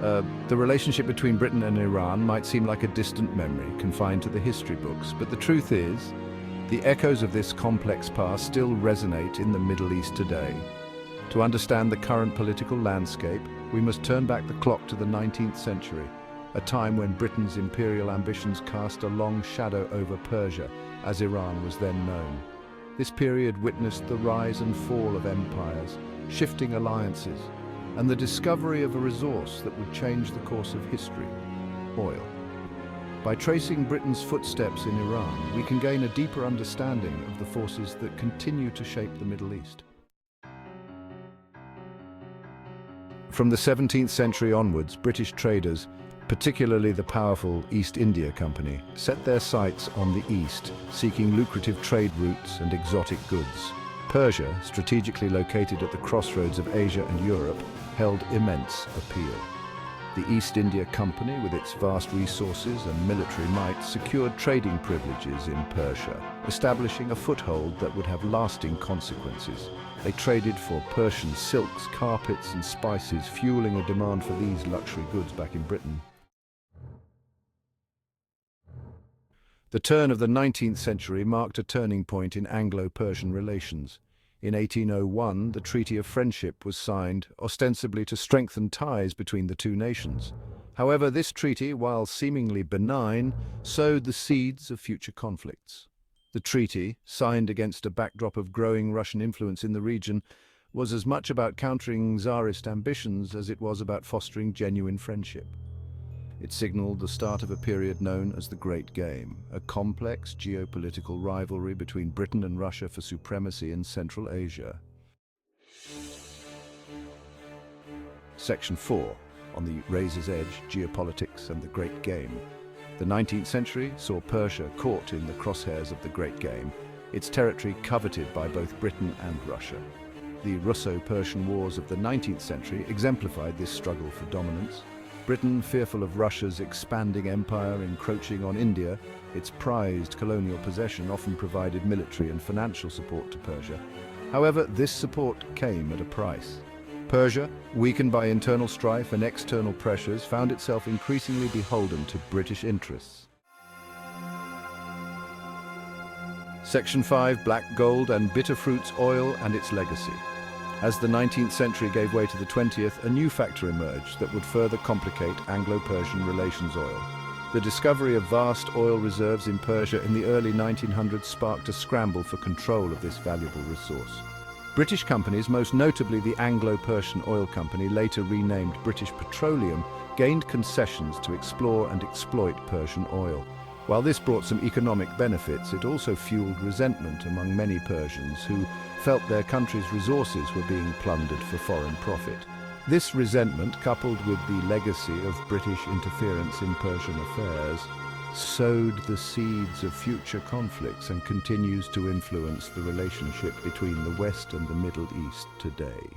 The relationship between Britain and Iran might seem like a distant memory, confined to the history books, but the truth is, the echoes of this complex past still resonate in the Middle East today. To understand the current political landscape, we must turn back the clock to the 19th century, a time when Britain's imperial ambitions cast a long shadow over Persia, as Iran was then known. This period witnessed the rise and fall of empires, shifting alliances, and the discovery of a resource that would change the course of history: oil. By tracing Britain's footsteps in Iran, we can gain a deeper understanding of the forces that continue to shape the Middle East. From the 17th century onwards, British traders, particularly the powerful East India Company, set their sights on the East, seeking lucrative trade routes and exotic goods. Persia, strategically located at the crossroads of Asia and Europe, held immense appeal. The East India Company, with its vast resources and military might, secured trading privileges in Persia, establishing a foothold that would have lasting consequences. They traded for Persian silks, carpets, and spices, fueling a demand for these luxury goods back in Britain. The turn of the 19th century marked a turning point in Anglo-Persian relations. In 1801, the Treaty of Friendship was signed, ostensibly to strengthen ties between the two nations. However, this treaty, while seemingly benign, sowed the seeds of future conflicts. The treaty, signed against a backdrop of growing Russian influence in the region, was as much about countering Tsarist ambitions as it was about fostering genuine friendship. It signaled the start of a period known as the Great Game, a complex geopolitical rivalry between Britain and Russia for supremacy in Central Asia. Section 4, on the razor's edge, geopolitics and the Great Game. The 19th century saw Persia caught in the crosshairs of the Great Game, its territory coveted by both Britain and Russia. The Russo-Persian Wars of the 19th century exemplified this struggle for dominance. Britain, fearful of Russia's expanding empire encroaching on India, its prized colonial possession, often provided military and financial support to Persia. However, this support came at a price. Persia, weakened by internal strife and external pressures, found itself increasingly beholden to British interests. Section 5, Black Gold and Bitter Fruits, Oil and its Legacy. As the 19th century gave way to the 20th, a new factor emerged that would further complicate Anglo-Persian relations: oil. The discovery of vast oil reserves in Persia in the early 1900s sparked a scramble for control of this valuable resource. British companies, most notably the Anglo-Persian Oil Company, later renamed British Petroleum, gained concessions to explore and exploit Persian oil. While this brought some economic benefits, it also fueled resentment among many Persians who felt their country's resources were being plundered for foreign profit. This resentment, coupled with the legacy of British interference in Persian affairs, sowed the seeds of future conflicts and continues to influence the relationship between the West and the Middle East today.